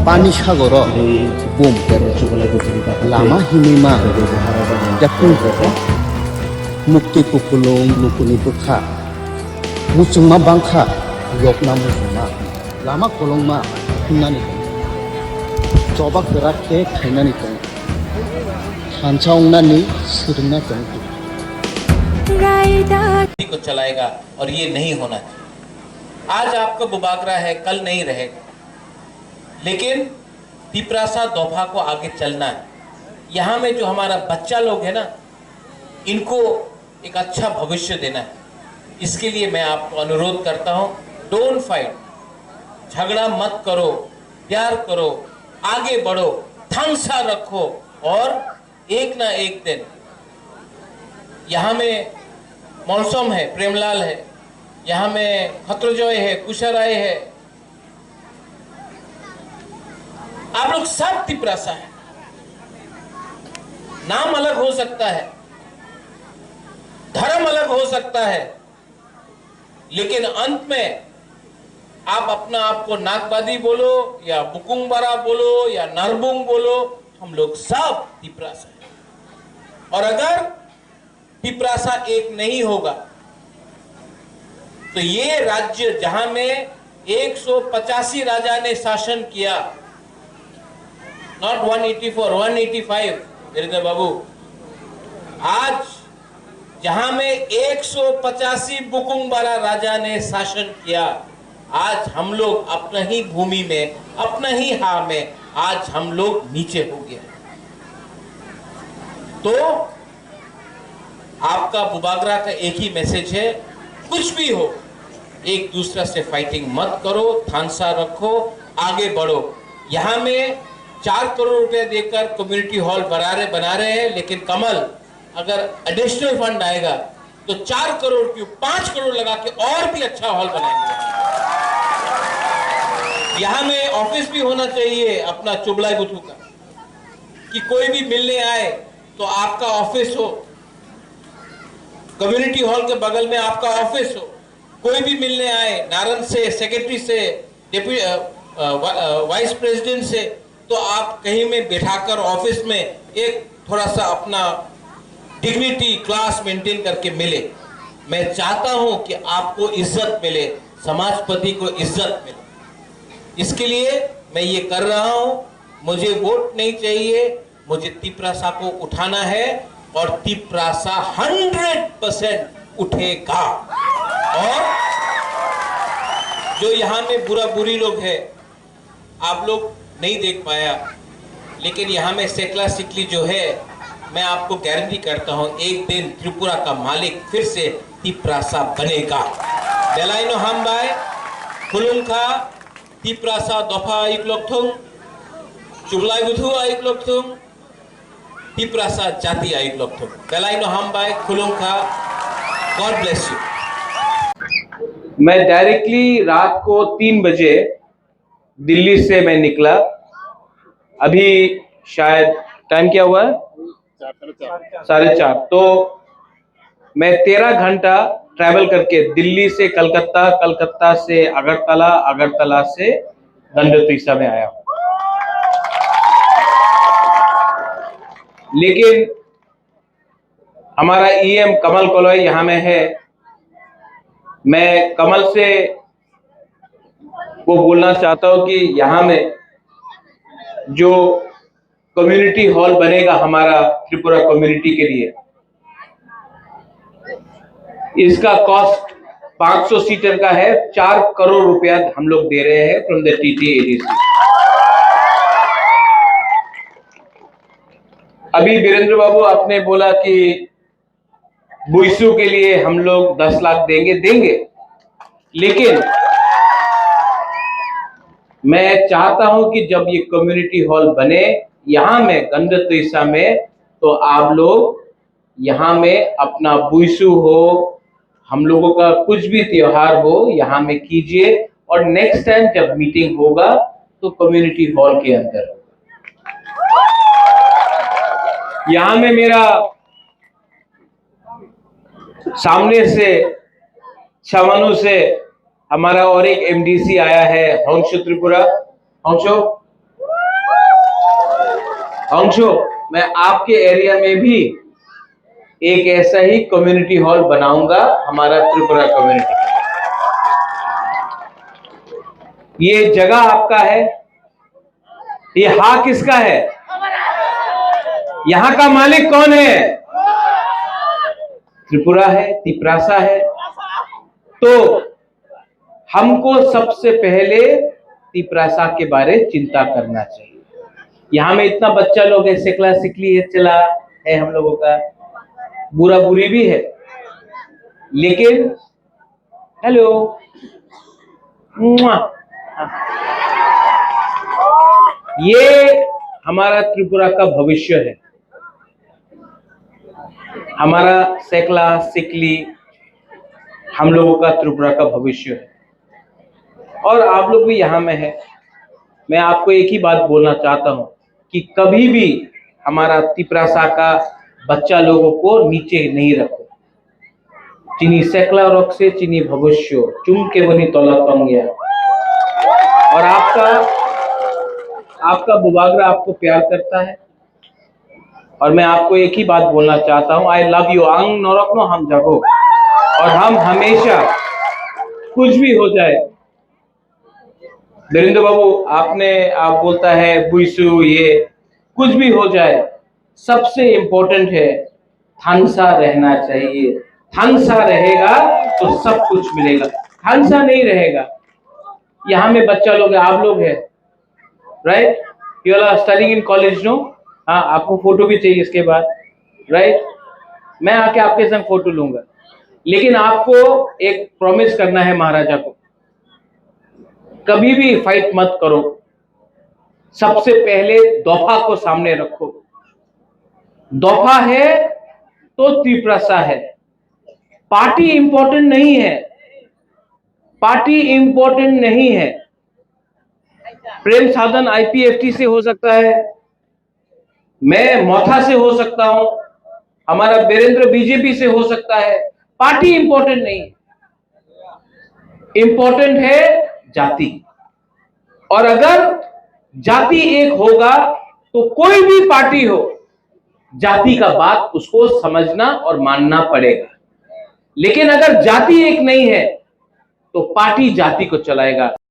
Pani Sagoro Bum Lama Hinima Jakun Mukti Pukulung Lukuni Tukha Mucungma Bangka Yokna Musuma Lama Kolongma Hinani Coba Gerakke Kainani Tong Hanchaungnani Sirna Tong को चलाएगा और ये नहीं होना चाहिए। आज आपका बुबागरा है, कल नहीं रहेगा, लेकिन पिपरासा दोभा को आगे चलना है। यहाँ में जो हमारा बच्चा लोग है ना, इनको एक अच्छा भविष्य देना है। इसके लिए मैं आपको अनुरोध करता हूँ, डोंट फाइट, झगड़ा मत करो, प्यार करो, आगे बढ़ो, थांसा रखो और एक ना एक दिन यहाँ में मौसम है, प्रेमलाल है, यहाँ में खत्रजोय है, कुशराय है, आप लोग सब तिपरासा है। नाम अलग हो सकता है, धर्म अलग हो सकता है, लेकिन अंत में आप अपना आप को नागबादी बोलो या बुकुंगबरा बोलो या नरबुंग बोलो, हम लोग सब तिपरासा है। और अगर पिपरासा एक नहीं होगा तो ये राज्य जहां में 185 राजा ने शासन किया, नॉट 184, 185 वीरेंद्र बाबू, आज जहां में 185 बुकुंगबरा राजा ने शासन किया, आज हम लोग अपना ही भूमि में, अपना ही हा में आज हम लोग नीचे हो गए। तो आपका बुबागरा का एक ही मैसेज है, कुछ भी हो एक दूसरे से फाइटिंग मत करो, थांसा रखो, आगे बढ़ो। यहाँ में 4 करोड़ रुपए देकर कम्युनिटी हॉल बना रहे हैं, लेकिन कमल अगर एडिशनल फंड आएगा तो 4 करोड़ क्यों 5 करोड़ लगा के और भी अच्छा हॉल बनाएंगे। यहाँ में ऑफिस भी होना चाहिए अपना चुबलाई बुथू का, कि कोई भी मिलने आए तो आपका ऑफिस हो, कम्युनिटी हॉल के बगल में आपका ऑफिस हो, कोई भी मिलने आए नारन से, सेक्रेटरी से, वाइस प्रेसिडेंट से, तो आप कहीं में बैठाकर ऑफिस में एक थोड़ा सा अपना डिग्निटी क्लास मेंटेन करके मिले। मैं चाहता हूं कि आपको इज्जत मिले, समाजपति को इज्जत मिले। इसके लिए मैं ये कर रहा हूं। मुझे वोट नहीं चाहिए, मुझे तिपरासा को उठाना है और तिपरासा 100% उठेगा। और जो यहाँ में बुरी लोग हैं, आप लोग नहीं देख पाया, लेकिन यहाँ में सेकला सिकली जो है, मैं आपको गारंटी करता हूँ एक दिन त्रिपुरा का मालिक फिर से तिप्रासा बनेगा। बेलाइनो हम बाय खुलुंखा तिप्रासा दफा एक लोग चुबलाई बुधु आइक लोग तिप्रासा जाति आइक लोग बेलाइनो हम बाय खुलुंखा। God bless you. मैं डायरेक्टली रात को 3 बजे दिल्ली से मैं निकला। अभी शायद टाइम क्या हुआ है? 4:30। तो मैं 13 घंटा ट्रैवल करके दिल्ली से कलकत्ता, कलकत्ता से अगरतला, अगरतला से गंडोत्रीसा में आया हूं। लेकिन हमारा ईएम कमल कोलोई यहां में है। मैं कमल से वो बोलना चाहता हूं कि यहां में जो कम्युनिटी हॉल बनेगा हमारा त्रिपुरा कम्युनिटी के लिए, इसका कॉस्ट 500 सीटर का है। 4 करोड़ रुपया हम लोग दे रहे हैं फ्रॉम द TTADC। अभी वीरेंद्र बाबू आपने बोला कि बुइसू के लिए हम लोग 10 लाख देंगे, लेकिन मैं चाहता हूं कि जब ये कम्युनिटी हॉल बने यहां में गंडोत्रीसा में, तो आप लोग यहां में अपना बुइसू हो, हम लोगों का कुछ भी त्योहार हो यहां में कीजिए। और नेक्स्ट टाइम जब मीटिंग होगा तो कम्युनिटी हॉल के अंदर होगा। यहां में मेरा सामने से छावनू से हमारा और एक MDC आया है, हंसो त्रिपुरा। हंसो, मैं आपके एरिया में भी एक ऐसा ही कम्युनिटी हॉल बनाऊंगा हमारा त्रिपुरा कम्युनिटी। ये जगह आपका है, ये हा किसका है? यहां का मालिक कौन है? त्रिपुरा है, तिप्रासा है। तो हमको सबसे पहले तिप्रासा के बारे चिंता करना चाहिए। यहां में इतना बच्चा लोग है, सेकला सिकली है, चला है, हम लोगों का बुरा बुरी भी है, लेकिन हेलो ये हमारा त्रिपुरा का भविष्य है। हमारा सेकला सिकली हम लोगों का त्रिपुरा का भविष्य है, और आप लोग भी यहां में है। मैं आपको एक ही बात बोलना चाहता हूं कि कभी भी हमारा तिप्रासा का बच्चा लोगों को नीचे नहीं रखो। चिनी सेकला रॉक से चिनी भविष्य चुम के बनी तोला तंगिया। और आपका बुबागरा आपको प्यार करता है, और मैं आपको एक ही बात बोलना चाहता हूं, आई लव यू। आंग नौरकनो हम जगो, और हम हमेशा कुछ भी हो जाए, वीरेंद्र बाबू आप बोलता है बुइसू, ये कुछ भी हो जाए, सबसे इंपॉर्टेंट है थानसा रहना चाहिए। थानसा रहेगा तो सब कुछ मिलेगा। थानसा नहीं रहेगा, यहाँ में बच्चा लोग है, आप लोग है, right? You are studying in college, no? हाँ, आपको फोटो भी चाहिए इसके बाद, राइट? मैं आके आपके संग फोटो लूंगा, लेकिन आपको एक प्रॉमिस करना है महाराजा को, कभी भी फाइट मत करो। सबसे पहले दोफा को सामने रखो। दोफा है तो तिप्रासा है। पार्टी इंपॉर्टेंट नहीं है, पार्टी इंपॉर्टेंट नहीं है। प्रेम साधन IPFT से हो सकता है, मैं मोथा से हो सकता हूं, हमारा वीरेंद्र BJP से हो सकता है। पार्टी इंपॉर्टेंट नहीं, इंपॉर्टेंट है जाति। और अगर जाति एक होगा तो कोई भी पार्टी हो, जाति का बात उसको समझना और मानना पड़ेगा। लेकिन अगर जाति एक नहीं है तो पार्टी जाति को चलाएगा।